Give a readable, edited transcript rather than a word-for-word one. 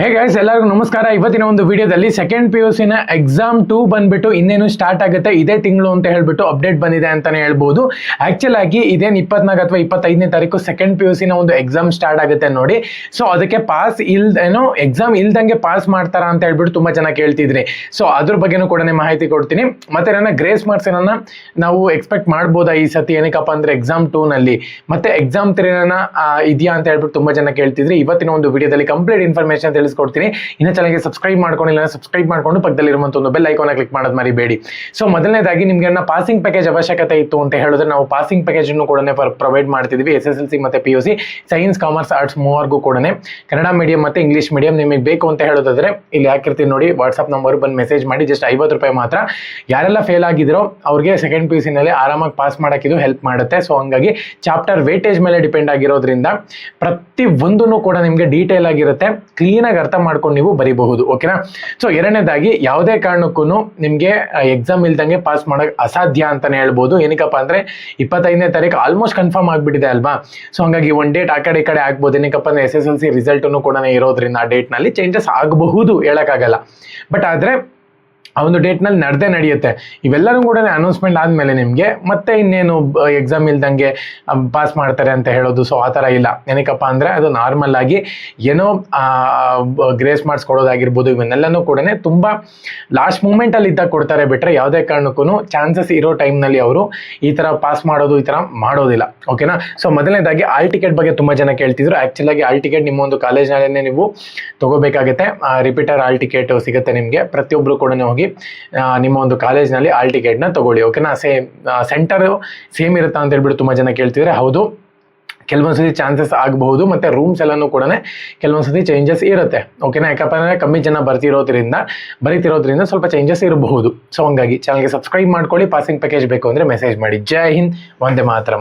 Hey guys, ಎಲ್ಲರಿಗೂ ನಮಸ್ಕಾರ. ಇವತ್ತಿನ ಒಂದು ವಿಡಿಯೋದಲ್ಲಿ ಸೆಕೆಂಡ್ PUC ನ ಎಕ್ಸಾಮ್ 2 ಬಂದ್ಬಿಟ್ಟು ಇನ್ನೇನು ಸ್ಟಾರ್ಟ್ ಆಗುತ್ತೆ ಇದೇ ತಿಂಗಳು ಅಂತ ಹೇಳ್ಬಿಟ್ಟು ಅಪ್ಡೇಟ್ ಬಂದಿದೆ ಅಂತಾನೆ ಹೇಳ್ಬೋದು. ಆಕ್ಚುಲ್ ಆಗಿ ಇದೇನು 24 ಅಥವಾ 25ನೇ ತಾರೀಕು ಸೆಕೆಂಡ್ PUC ನ ಒಂದು ಎಕ್ಸಾಮ್ ಸ್ಟಾರ್ಟ್ ಆಗುತ್ತೆ ನೋಡಿ. ಸೊ ಅದಕ್ಕೆ ಪಾಸ್ ಎಕ್ಸಾಮ್ ಇಲ್ದಂಗೆ ಪಾಸ್ ಮಾಡ್ತಾರಾ ಅಂತ ಹೇಳ್ಬಿಟ್ಟು ತುಂಬಾ ಜನ ಕೇಳ್ತಿದ್ರಿ. ಸೊ ಅದ್ರ ಬಗ್ಗೆನೂ ಕೂಡ ಮಾಹಿತಿ ಕೊಡ್ತೀನಿ. ಮತ್ತೆ ನನ್ನ ಗ್ರೇಸ್ ಮಾರ್ಕ್ಸ್ ಏನನ್ನ ನಾವು ಎಕ್ಸ್ಪೆಕ್ಟ್ ಮಾಡ್ಬೋದಾ ಈ ಸತಿ, ಏನಕ್ಕಪ್ಪ ಅಂದ್ರೆ ಎಕ್ಸಾಮ್ 2 ನಲ್ಲಿ ಮತ್ತೆ ಎಕ್ಸಾಮ್ 3 ಇದೆಯಾ ಅಂತ ಹೇಳ್ಬಿಟ್ಟು ತುಂಬಾ ಜನ ಕೇಳ್ತಿದ್ರಿ. ಇವತ್ತಿನ ಒಂದು ವಿಡಿಯೋದಲ್ಲಿ ಕಂಪ್ಲೀಟ್ ಇನ್ಫಾರ್ಮೇಶನ್ ತಿಳಿಸ್ಕೊಡ್ತೀನಿ. ಇನ್ನು ಚಾನಲ್ಗೆ ಸಬ್ಸ್ಕ್ರೈಬ್ ಮಾಡ್ಕೊಂಡಿಲ್ಲ, ಸಬ್ಸ್ಕ್ರೈಬ್ ಮಾಡ್ಕೊಂಡು ಪಕ್ಕದಲ್ಲಿರುವಂತ ಒಂದು ಬೆಲ್ ಐಕಾನ್ ಕ್ಲಿಕ್ ಮಾಡೋದು ಮರಿಬೇಡಿ. ಸೊ ಮೊದಲನೇದಾಗಿ ನಿಮ್ಗೆ ಪಾಸಿಂಗ್ ಪ್ಯಾಕೇಜ್ ಅವಶ್ಯಕತೆ ಇತ್ತು ಅಂತ ಹೇಳಿದ್ರೆ ನಾವು ಪಾಸಿಂಗ್ ಪ್ಯಾಕೇಜ್ ಅನ್ನು ಕೂಡ ಪ್ರೊವೈಡ್ ಮಾಡ್ತಿದ್ವಿ. SSLC ಮತ್ತೆ PUC ಸೈನ್ಸ್, ಕಾಮರ್ಸ್, ಆರ್ಟ್ಸ್ ಮೂವರ್ಗೂ ಕೂಡ ಕನ್ನಡ ಮೀಡಿಯಂ ಮತ್ತೆ ಇಂಗ್ಲಿಷ್ ಮೀಡಿಯಂ ನಿಮಗೆ ಬೇಕು ಅಂತ ಹೇಳೋದಾದ್ರೆ ಇಲ್ಲಿ ಹಾಕಿರ್ತೀನಿ ನೋಡಿ, ವಾಟ್ಸ್ಆಪ್ ನಂಬರ್ ಬಂದು ಮೆಸೇಜ್ ಮಾಡಿ. ಜಸ್ಟ್ 50 ರೂಪಾಯಿ ಮಾತ್ರ. ಯಾರೆಲ್ಲ ಫೇಲ್ ಆಗಿದ್ರೋ ಅವ್ರಿಗೆ ಸೆಕೆಂಡ್ PUC ನಲ್ಲಿ ಆರಾಮಾಗಿ ಪಾಸ್ ಮಾಡಕ್ಕೆ ಇದು ಹೆಲ್ಪ್ ಮಾಡುತ್ತೆ. ಸೊ ಹಂಗಾಗಿ ಚಾಪ್ಟರ್ ವೇಟೇಜ್ ಮೇಲೆ ಡಿಪೆಂಡ್ ಆಗಿರೋದ್ರಿಂದ ಪ್ರತಿ ಒಂದನ್ನು ಕೂಡ ನಿಮಗೆ ಡೀಟೇಲ್ ಆಗಿರುತ್ತೆ, ಕ್ಲೀನ್ ಆಗಿ ಅರ್ಥ ಮಾಡ್ಕೊಂಡು ನೀವು ಬರೀಬಹುದು. ಓಕೆನಾ? ಸೊ ಎರಡನೇದಾಗಿ ಯಾವುದೇ ಕಾರಣಕ್ಕೂ ನಿಮ್ಗೆ ಎಕ್ಸಾಮ್ ಇಲ್ದಂಗೆ ಪಾಸ್ ಮಾಡಕ್ ಅಸಾಧ್ಯ ಅಂತಾನೆ ಹೇಳ್ಬೋದು. ಏನಕ್ಕಪ್ಪ ಅಂದ್ರೆ 25ನೇ ತಾರೀಕು ಆಲ್ಮೋಸ್ಟ್ ಕನ್ಫರ್ಮ್ ಆಗ್ಬಿಟ್ಟಿದೆ ಅಲ್ವಾ. ಸೊ ಹಂಗಾಗಿ ಒಂದ್ ಡೇಟ್ ಆ ಕಡೆ ಈ ಕಡೆ ಆಗ್ಬೋದು. ಏನಕ್ಕಪ್ಪ ಅಂದ್ರೆ SSLC ರಿಸಲ್ಟ್ ಕೂಡ ಇರೋದ್ರಿಂದ ಆ ಡೇಟ್ ನಲ್ಲಿ ಚೇಂಜಸ್ ಆಗಬಹುದು, ಹೇಳಕ್ಕಾಗಲ್ಲ. ಬಟ್ ಆದ್ರೆ ಆ ಒಂದು ಡೇಟ್ ನಲ್ಲಿ ನಡೆಯುತ್ತೆ. ಇವೆಲ್ಲರೂ ಕೂಡ ಅನೌನ್ಸ್ಮೆಂಟ್ ಆದ್ಮೇಲೆ ನಿಮ್ಗೆ ಮತ್ತೆ ಇನ್ನೇನು ಎಕ್ಸಾಮ್ ಇಲ್ದಂಗೆ ಪಾಸ್ ಮಾಡ್ತಾರೆ ಅಂತ ಹೇಳೋದು. ಸೊ ಆ ತರ ಇಲ್ಲ. ಏನಕ್ಕಪ್ಪ ಅಂದ್ರೆ ಅದು ನಾರ್ಮಲ್ ಆಗಿ ಏನೋ ಗ್ರೇಸ್ ಮಾರ್ಕ್ಸ್ ಕೊಡೋದಾಗಿರ್ಬೋದು, ಇವನ್ನೆಲ್ಲನೂ ಕೂಡ ತುಂಬಾ ಲಾಸ್ಟ್ ಮೂಮೆಂಟ್ ಅಲ್ಲಿ ಇದ್ದಾಗ ಕೊಡ್ತಾರೆ. ಬಿಟ್ರೆ ಯಾವುದೇ ಕಾರಣಕ್ಕೂ ಚಾನ್ಸಸ್ ಇರೋ ಟೈಮ್ ನಲ್ಲಿ ಅವರು ಈ ತರ ಪಾಸ್ ಮಾಡೋದು ಈ ತರ ಮಾಡೋದಿಲ್ಲ. ಓಕೆನಾ? ಸೊ ಮೊದಲನೇದಾಗಿ ಆಲ್ ಟಿಕೆಟ್ ಬಗ್ಗೆ ತುಂಬಾ ಜನ ಕೇಳ್ತಿದ್ರು. ಆಕ್ಚುಲ್ ಆಗಿ ಆಲ್ ಟಿಕೆಟ್ ನಿಮ್ಮ ಒಂದು ಕಾಲೇಜ್ನಲ್ಲೇ ನೀವು ತಗೋಬೇಕಾಗುತ್ತೆ. ರಿಪೀಟರ್ ಆಲ್ ಟಿಕೆಟ್ ಸಿಗುತ್ತೆ ನಿಮ್ಗೆ. ಪ್ರತಿಯೊಬ್ರು ಕೂಡ ಹೋಗಿ ನಿಮ್ಮ ಒಂದು ಕಾಲೇಜ್ನಲ್ಲಿ ಆಲ್ ಟಿಕೆಟ್ನ ತಗೊಳ್ಳಿ. ಓಕೆನಾ? ಸೆಂಟರ್ ಸೇಮ್ ಇರುತ್ತಾ ಅಂತ ಹೇಳ್ಬಿಟ್ಟು ತುಂಬಾ ಜನ ಕೇಳ್ತಿದ್ರೆ, ಹೌದು, ಕೆಲವೊಂದ್ಸತಿ ಚಾನ್ಸಸ್ ಆಗಬಹುದು. ಮತ್ತೆ ರೂಮ್ಸ್ ಎಲ್ಲಾನು ಕೂಡ ಕೆಲವೊಂದ್ಸತಿ ಚೇಂಜಸ್ ಇರುತ್ತೆ. ಓಕೆನಾ? ಯಾಕಪ್ಪ ಅಂದ್ರೆ ಕಮ್ಮಿ ಜನ ಬರೀತಿರೋದ್ರಿಂದ ಸ್ವಲ್ಪ ಚೇಂಜಸ್ ಇರಬಹುದು. ಸೊ ಹಂಗಾಗಿ ಚಾನಲ್ಗೆ ಸಬ್ಸ್ಕ್ರೈಬ್ ಮಾಡ್ಕೊಳ್ಳಿ. ಪಾಸಿಂಗ್ ಪ್ಯಾಕೇಜ್ ಬೇಕು ಅಂದ್ರೆ ಮೆಸೇಜ್ ಮಾಡಿ. ಜೈ ಹಿಂದ್, ವಂದೇ ಮಾತರಂ.